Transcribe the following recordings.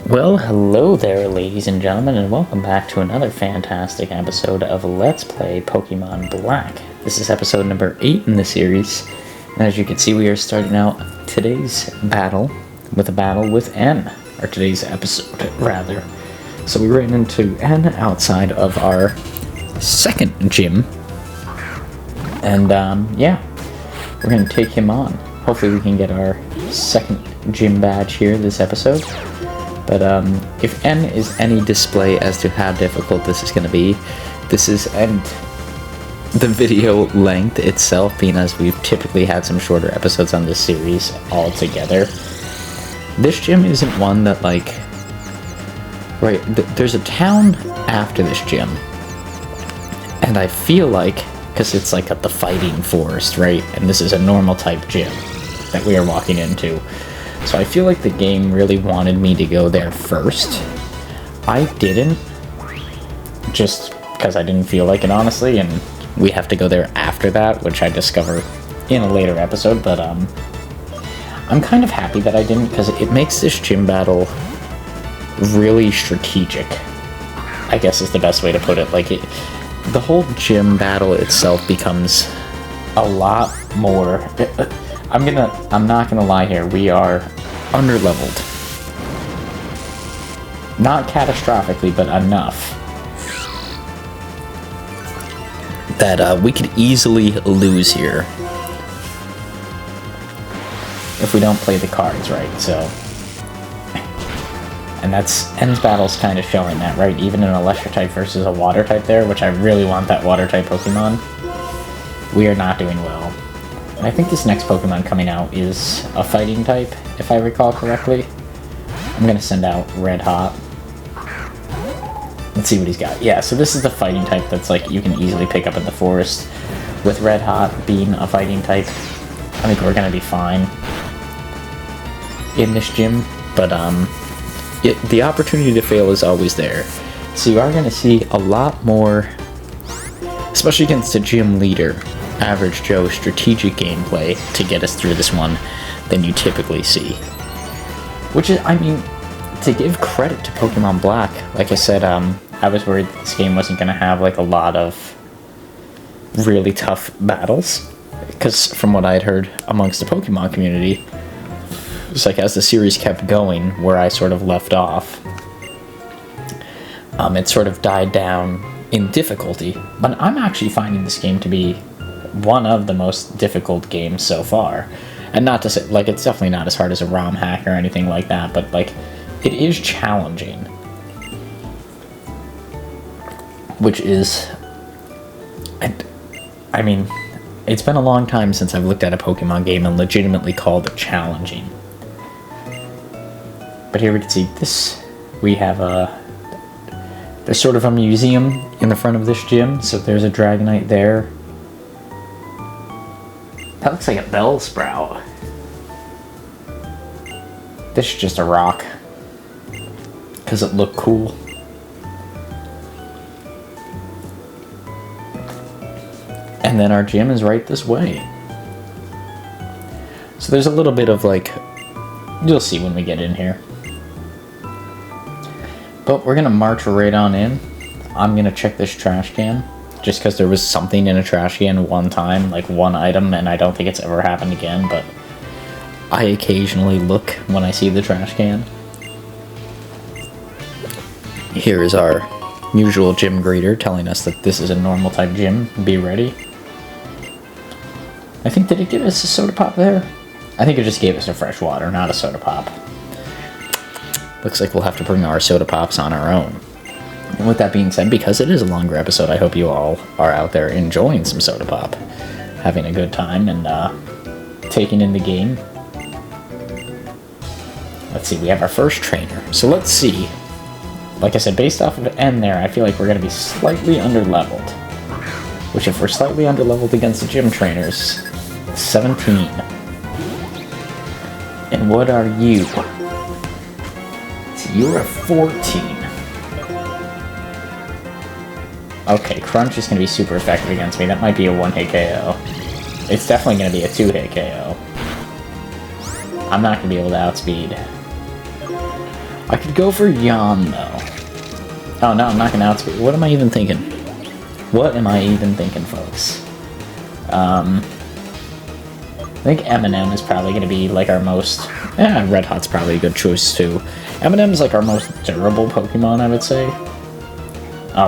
Well, hello there, ladies and gentlemen, and welcome back to another fantastic episode of Let's Play Pokemon Black. This is episode number 8 in the series, and as you can see, we are starting out today's battle with a battle with N, or today's episode, rather. So we ran into N outside of our second gym, and yeah, we're going to take him on. Hopefully we can get our second gym badge here this episode. But if N is any display as to how difficult this is going to be, this is, and the video length itself, being as we've typically had some shorter episodes on this series altogether, this gym isn't one that, like, right, there's a town after this gym, and I feel like, because it's like at the Fighting Forest, right, and this is a normal type gym that we are walking into. So I feel like the game really wanted me to go there first. I didn't, just because I didn't feel like it, honestly, and we have to go there after that, which I discover in a later episode, but I'm kind of happy that I didn't, because it makes this gym battle really strategic, I guess is the best way to put it. Like, the whole gym battle itself becomes a lot more... I'm not gonna lie here, we are underleveled. Not catastrophically, but enough that we could easily lose here if we don't play the cards right, so... And that's... N's battle's kind of showing that, right? Even an Electric type versus a Water type there, which I really want that Water type Pokemon. We are not doing well. And I think this next Pokemon coming out is a Fighting type, if I recall correctly. I'm going to send out Red Hot. Let's see what he's got. Yeah, so this is the Fighting type that's like you can easily pick up in the forest. With Red Hot being a Fighting type, I think we're going to be fine in this gym. But the opportunity to fail is always there. So you are going to see a lot more, especially against a gym leader, Average Joe strategic gameplay to get us through this one than you typically see. Which is, I mean, to give credit to Pokemon Black, like I said, I was worried this game wasn't going to have like a lot of really tough battles, because from what I had heard amongst the Pokemon community, it's like as the series kept going where I sort of left off, it sort of died down in difficulty. But I'm actually finding this game to be one of the most difficult games so far. And not to say, like, it's definitely not as hard as a ROM hack or anything like that, but, like, it is challenging. Which is... I mean, it's been a long time since I've looked at a Pokemon game and legitimately called it challenging. But here we can see this. We have there's sort of a museum in the front of this gym, so there's a Dragonite there. That looks like a Bellsprout. This is just a rock, because it looked cool. And then our gym is right this way. So there's a little bit of, like, you'll see when we get in here. But we're gonna march right on in. I'm gonna check this trash can, just because there was something in a trash can one time, like one item, and I don't think it's ever happened again, but I occasionally look when I see the trash can. Here is our usual gym greeter telling us that this is a normal type gym. Be ready. I think, did it give us a soda pop there? I think it just gave us a fresh water, not a soda pop. Looks like we'll have to bring our soda pops on our own. And with that being said, because it is a longer episode, I hope you all are out there enjoying some soda pop, having a good time, and taking in the game. Let's see, we have our first trainer. So let's see. Like I said, based off of the end there, I feel like we're going to be slightly underleveled. Which, if we're slightly underleveled against the gym trainers, 17. And what are you? So you're a 14. Okay, Crunch is going to be super effective against me. That might be a one-hit KO. It's definitely going to be a two-hit KO. I'm not going to be able to outspeed. I could go for Yan, though. Oh, no, I'm not going to outspeed. What am I even thinking? What am I even thinking, folks? I think Eminem is probably going to be, like, our most... Red Hot's probably a good choice, too. Eminem's, like, our most durable Pokemon, I would say.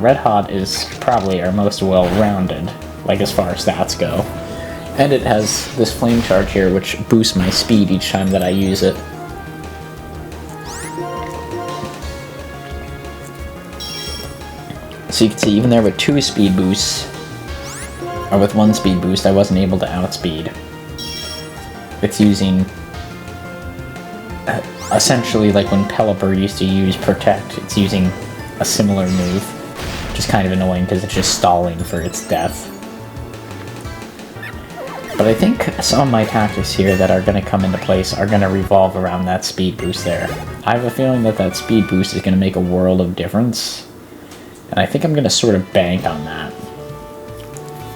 Red Hot is probably our most well-rounded, like, as far as stats go. And it has this Flame Charge here, which boosts my speed each time that I use it. So you can see, even there with 2 speed boosts, or with 1 speed boost, I wasn't able to outspeed. It's using... essentially, like when Pelipper used to use Protect, it's using a similar move. Which is kind of annoying because it's just stalling for its death. But I think some of my tactics here that are going to come into place are going to revolve around that speed boost there. I have a feeling that that speed boost is going to make a world of difference. And I think I'm going to sort of bank on that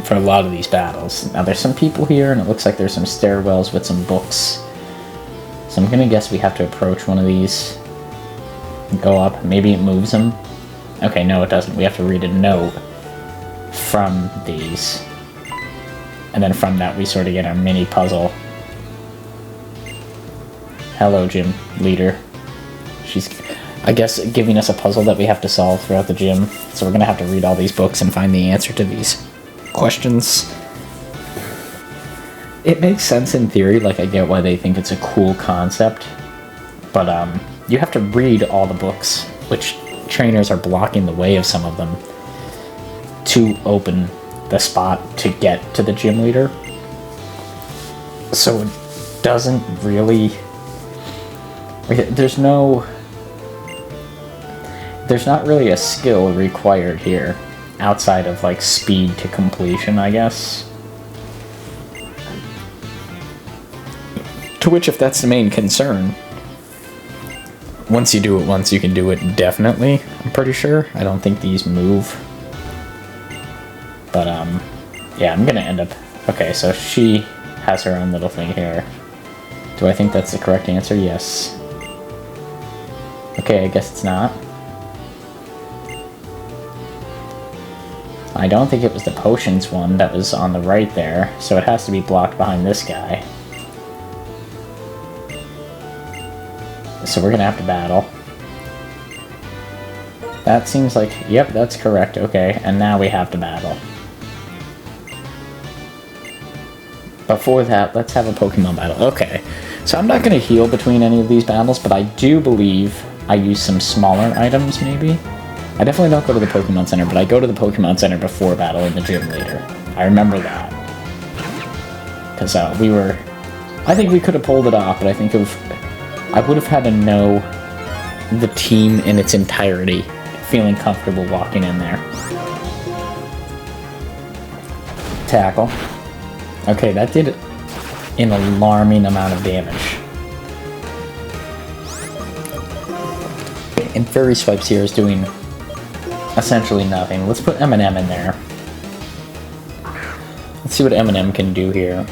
for a lot of these battles. Now there's some people here and it looks like there's some stairwells with some books. So I'm going to guess we have to approach one of these. Go up. Maybe it moves them. Okay, no it doesn't. We have to read a note from these. And then from that we sort of get our mini puzzle. Hello, gym leader. She's, I guess, giving us a puzzle that we have to solve throughout the gym. So we're going to have to read all these books and find the answer to these questions. It makes sense in theory, like I get why they think it's a cool concept. But you have to read all the books, which trainers are blocking the way of some of them, to open the spot to get to the gym leader. So it doesn't really... There's not really a skill required here, outside of, like, speed to completion, I guess. To which, if that's the main concern, once you do it once, you can do it indefinitely, I'm pretty sure. I don't think these move. But, yeah, I'm gonna end up... Okay, so she has her own little thing here. Do I think that's the correct answer? Yes. Okay, I guess it's not. I don't think it was the potions one that was on the right there, so it has to be blocked behind this guy. So we're gonna have to battle. That seems like... Yep, that's correct. Okay, and now we have to battle. Before that, let's have a Pokemon battle. Okay, so I'm not going to heal between any of these battles, but I do believe I use some smaller items, maybe? I definitely don't go to the Pokemon Center, but I go to the Pokemon Center before battling the gym leader. I remember that. Because we were... I think we could have pulled it off, but I think I would have had to know the team in its entirety, feeling comfortable walking in there. Tackle. Okay, that did an alarming amount of damage. And Fairy Swipes here is doing essentially nothing. Let's put Eminem in there. Let's see what Eminem can do here.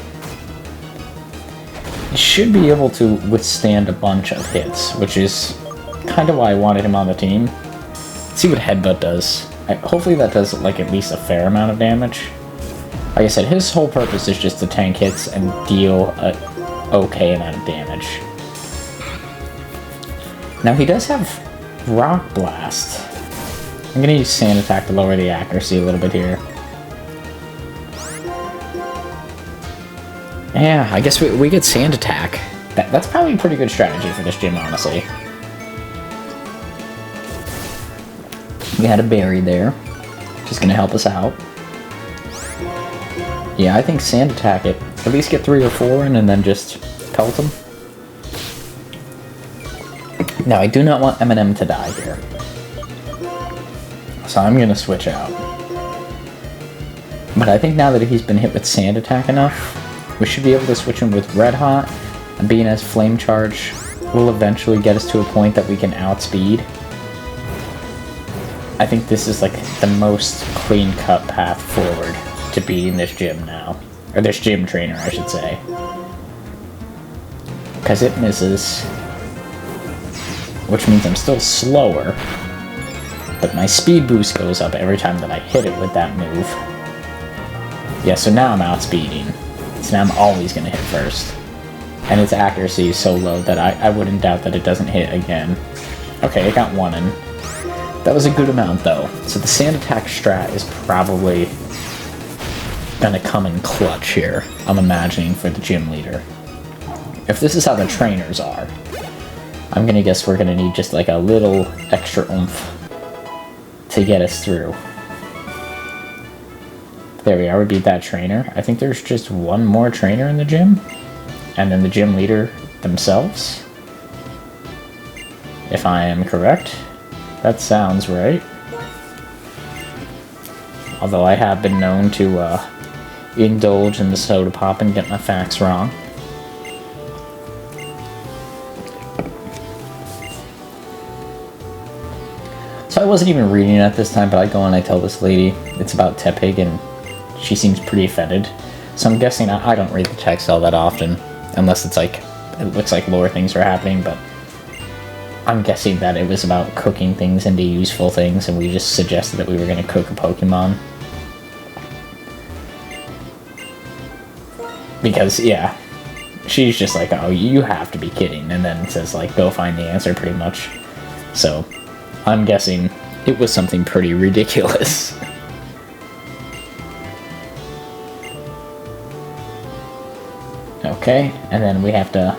He should be able to withstand a bunch of hits, which is kind of why I wanted him on the team. Let's see what Headbutt does. Hopefully that does, like, at least a fair amount of damage. Like I said, his whole purpose is just to tank hits and deal a okay amount of damage. Now he does have Rock Blast. I'm gonna use Sand Attack to lower the accuracy a little bit here. Yeah, I guess we get Sand Attack. That's probably a pretty good strategy for this gym, honestly. We had a Berry there, which is gonna help us out. Yeah, I think Sand Attack it. At least get 3 or 4 in and then just pelt them. Now, I do not want Eminem to die here. So I'm going to switch out. But I think now that he's been hit with Sand Attack enough, we should be able to switch him with Red Hot. And being as Flame Charge will eventually get us to a point that we can outspeed. I think this is like the most clean-cut path forward to beating this gym now. Or this gym trainer, I should say. Because it misses. which means I'm still slower, but my speed boost goes up every time that I hit it with that move. Yeah, so now I'm outspeeding. So now I'm always going to hit first. And its accuracy is so low that I wouldn't doubt that it doesn't hit again. Okay, it got one in. That was a good amount, though. So the sand attack strat is probably gonna come in clutch here, I'm imagining, for the gym leader. If this is how the trainers are, I'm gonna guess we're gonna need just like a little extra oomph to get us through. There we are, we beat that trainer. I think there's just one more trainer in the gym, and then the gym leader themselves. If I am correct. That sounds right. Although I have been known to indulge in the soda pop and get my facts wrong. So I wasn't even reading it at this time, but I go and I tell this lady it's about Tepig, and she seems pretty offended. So I'm guessing I don't read the text all that often, unless it's like, it looks like lore things are happening, but I'm guessing that it was about cooking things into useful things, and we just suggested that we were going to cook a Pokemon. Because, yeah, she's just like, oh, you have to be kidding, and then says, like, go find the answer, pretty much. So, I'm guessing it was something pretty ridiculous. Okay, and then we have to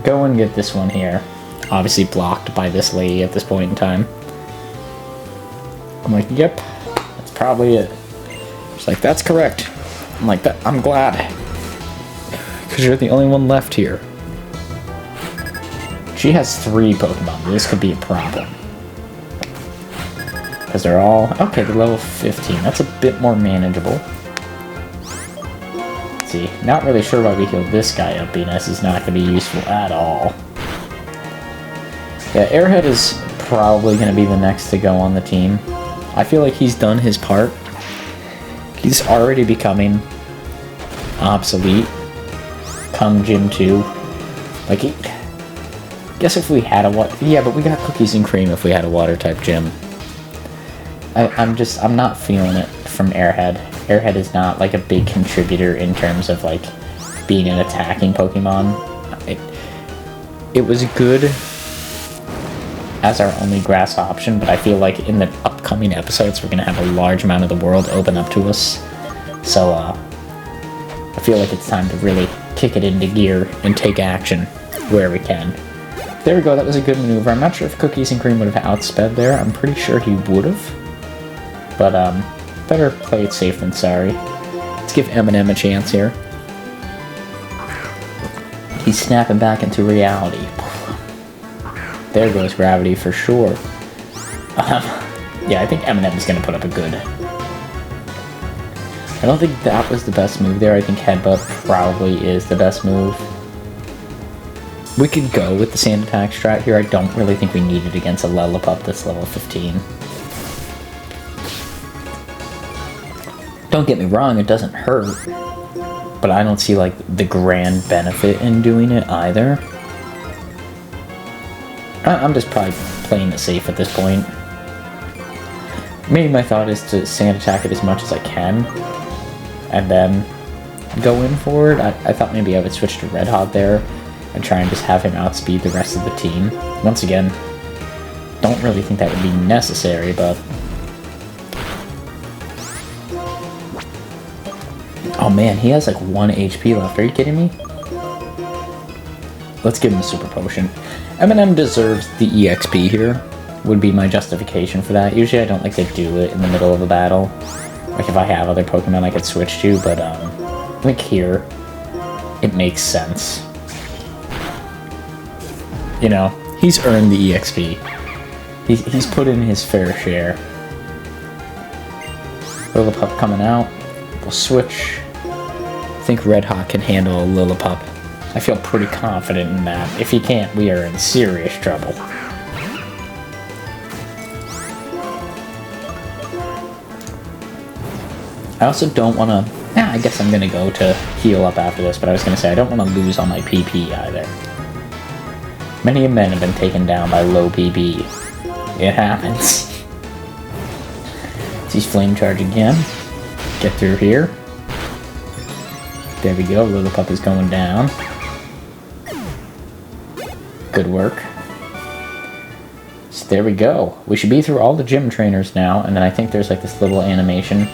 go and get this one here. Obviously blocked by this lady at this point in time. I'm like, yep, that's probably it. She's like, that's correct. I'm like, I'm glad. Because you're the only one left here. She has 3 Pokemon. This could be a problem. Because they're all... Okay, they're level 15. That's a bit more manageable. Let's see. Not really sure why we healed this guy up, being as he's not going to be useful at all. Yeah, Airhead is probably going to be the next to go on the team. I feel like he's done his part. He's already becoming obsolete come Gym 2. Like, guess if we had a water... Yeah, but we got cookies and cream if we had a water-type gym. I'm not feeling it from Airhead. Airhead is not, like, a big contributor in terms of, like, being an attacking Pokemon. It was good as our only grass option, but I feel like in the upcoming episodes we're going to have a large amount of the world open up to us. So, I feel like it's time to really kick it into gear and take action where we can. There we go, that was a good maneuver. I'm not sure if Cookies and Cream would have outsped there. I'm pretty sure he would have. But, better play it safe than sorry. Let's give Eminem a chance here. He's snapping back into reality. There goes gravity for sure. Yeah, I think Eminem is going to put up a good. I don't think that was the best move there. I think Headbutt probably is the best move. We could go with the Sand Attack strat here. I don't really think we need it against a Lillipup that's level 15. Don't get me wrong, it doesn't hurt. But I don't see, like, the grand benefit in doing it either. I'm just probably playing it safe at this point. Maybe my thought is to Sand Attack it as much as I can, and then go in for it. I thought maybe I would switch to Red Hot there, and try and just have him outspeed the rest of the team. Once again, don't really think that would be necessary, but... Oh man, he has like 1 HP left. Are you kidding me? Let's give him a Super Potion. Eminem deserves the EXP here, would be my justification for that. Usually I don't like to do it in the middle of a battle. Like if I have other Pokemon I could switch to, but I think here, it makes sense. You know, he's earned the EXP. He's put in his fair share. Lillipup coming out. We'll switch. I think Red Hot can handle a Lillipup. I feel pretty confident in that. If he can't, we are in serious trouble. I also don't want to... I guess I'm going to go to heal up after this, but I was going to say I don't want to lose all my PP either. Many men have been taken down by low PB. It happens. Let's use Flame Charge again. Get through here. There we go, Lillipup is going down. Good work. So there we go. We should be through all the gym trainers now, and then I think there's like this little animation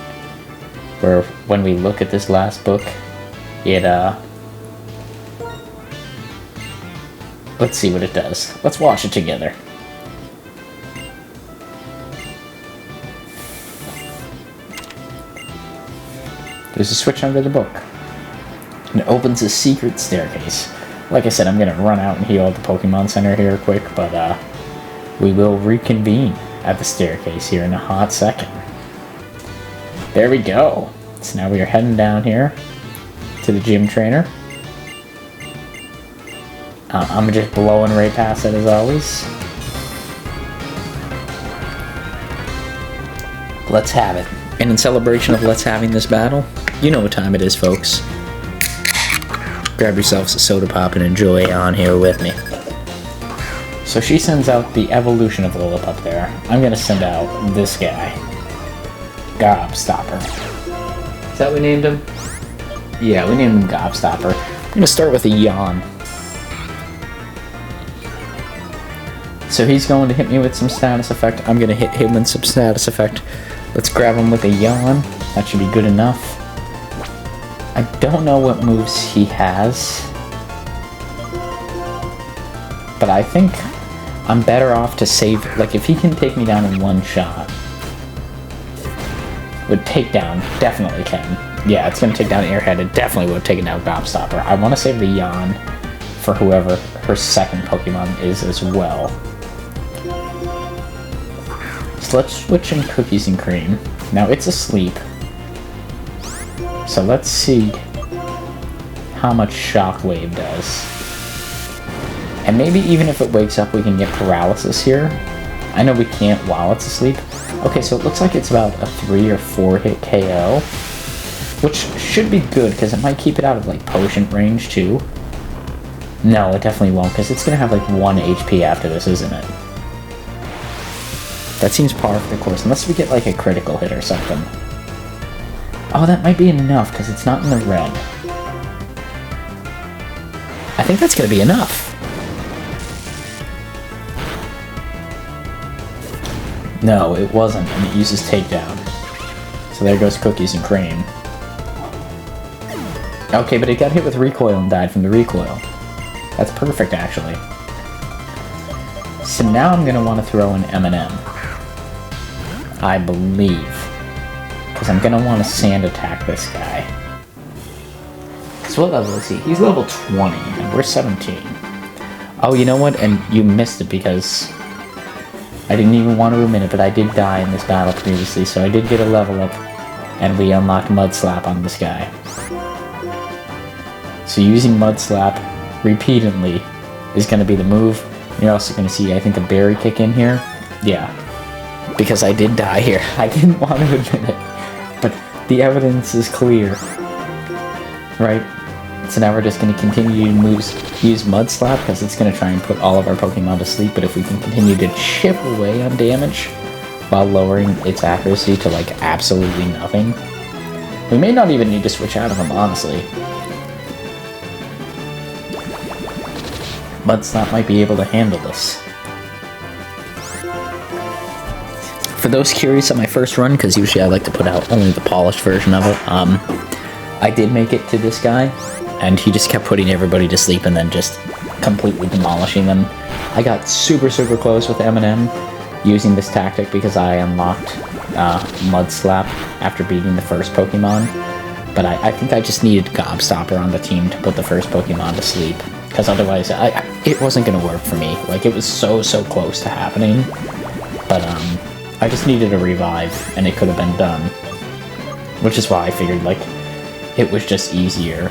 where when we look at this last book, it, let's see what it does. Let's watch it together. There's a switch under the book. And it opens a secret staircase. Like I said, I'm going to run out and heal at the Pokemon Center here quick, but we will reconvene at the staircase here in a hot second. There we go. So now we are heading down here to the gym trainer. I'm just blowing right past it as always. Let's have it. And in celebration of let's having this battle, you know what time it is, folks. Grab yourselves a soda pop and enjoy on here with me. So she sends out the evolution of Lillipup there. I'm gonna send out this guy. Gobstopper. Is that what we named him? Yeah, we named him Gobstopper. I'm gonna start with a yawn. So he's going to hit me with some status effect. I'm gonna hit him with some status effect. Let's grab him with a yawn. That should be good enough. I don't know what moves he has, but I think I'm better off to save, like if he can take me down in one shot. Would take down, definitely can. Yeah, it's gonna take down Airhead, it definitely would have taken down Gobstopper. I want to save the yawn for whoever her second Pokemon is as well. So let's switch in Cookies and Cream. Now it's asleep. So let's see how much Shockwave does. And maybe even if it wakes up we can get Paralysis here. I know we can't while it's asleep. Okay, so it looks like it's about a 3 or 4 hit KO. Which should be good because it might keep it out of like potion range too. No, it definitely won't because it's going to have like 1 HP after this, isn't it? That seems par for the course, unless we get like a critical hit or something. Oh, that might be enough, because it's not in the red. I think that's going to be enough. No, it wasn't, and it uses Takedown. So there goes Cookies and Cream. Okay, but it got hit with Recoil and died from the Recoil. That's perfect, actually. So now I'm going to want to throw in M&M. I believe. Because I'm going to want to Sand Attack this guy. So what level is he? He's level 20, and we're 17. Oh, you know what? And you missed it because I didn't even want to admit it, but I did die in this battle previously, so I did get a level up, and we unlocked Mud Slap on this guy. So using Mud Slap repeatedly is going to be the move. You're also going to see, I think, a Berry Kick in here. Yeah. Because I did die here. I didn't want to admit it. But the evidence is clear. Right? So now we're just going to continue to use Mud Slap because it's going to try and put all of our Pokemon to sleep. But if we can continue to chip away on damage while lowering its accuracy to like absolutely nothing, we may not even need to switch out of them, honestly. Mud Slap might be able to handle this. For those curious on my first run, because usually I like to put out only the polished version of it, I did make it to this guy, and he just kept putting everybody to sleep and then just completely demolishing them. I got super, super close with M&M using this tactic because I unlocked Mud Slap after beating the first Pokemon, but I think I just needed Gobstopper on the team to put the first Pokemon to sleep, because otherwise it wasn't going to work for me. Like, it was so, so close to happening, but I just needed a revive, and it could have been done. Which is why I figured, like, it was just easier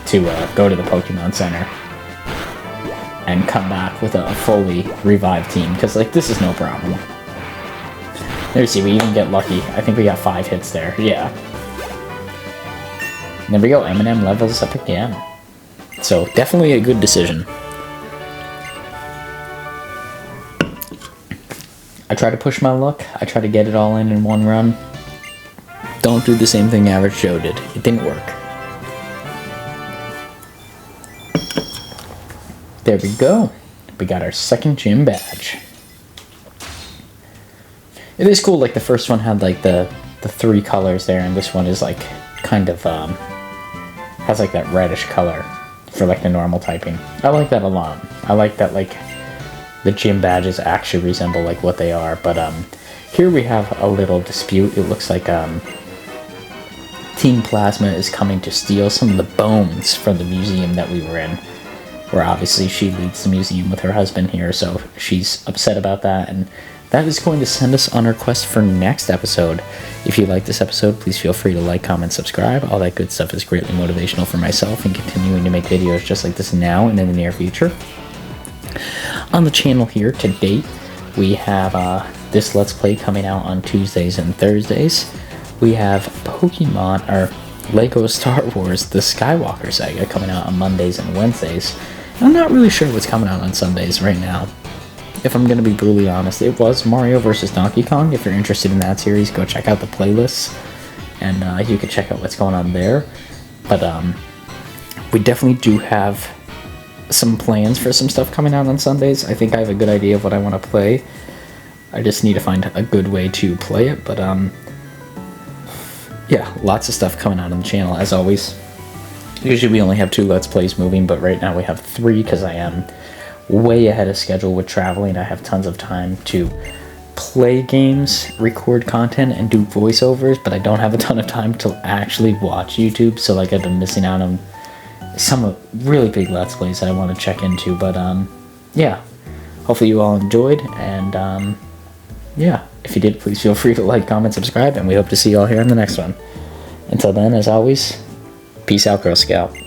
to go to the Pokemon Center and come back with a fully revived team, because, like, this is no problem. There you see, we even get lucky. I think we got 5 hits there, yeah. And there we go, M&M levels up again. So, definitely a good decision. I try to push my luck. I try to get it all in one run. Don't do the same thing Average Joe did. It didn't work. There we go. We got our second gym badge. It is cool, like the first one had like the 3 colors there, and this one is like kind of has like that reddish color for like the normal typing. I like that a lot. I like that like the gym badges actually resemble like what they are. But here we have a little dispute. It looks like Team Plasma is coming to steal some of the bones from the museum that we were in, where obviously she leads the museum with her husband here, so she's upset about that, and that is going to send us on our quest for next episode. If you like this episode, please feel free to like, comment, subscribe. All that good stuff is greatly motivational for myself in continuing to make videos just like this now and in the near future. On the channel here to date, we have this Let's Play coming out on Tuesdays and Thursdays. We have Pokemon, or Lego Star Wars, the Skywalker saga, coming out on Mondays and Wednesdays. I'm not really sure what's coming out on Sundays right now. If I'm going to be brutally honest, it was Mario vs. Donkey Kong. If you're interested in that series, go check out the playlists, and you can check out what's going on there. But we definitely do have some plans for some stuff coming out on Sundays. I think I have a good idea of what I want to play. I just need to find a good way to play it. But yeah, lots of stuff coming out on the channel, as always. Usually we only have 2 Let's Plays moving, but right now we have 3 because I am way ahead of schedule with traveling. I have tons of time to play games, record content, and do voiceovers, but I don't have a ton of time to actually watch YouTube, so like I've been missing out on some really big Let's Plays that I want to check into. But yeah, hopefully you all enjoyed, and yeah, if you did, please feel free to like, comment, subscribe, and we hope to see you all here in the next one. Until then, as always, peace out, Girl Scout.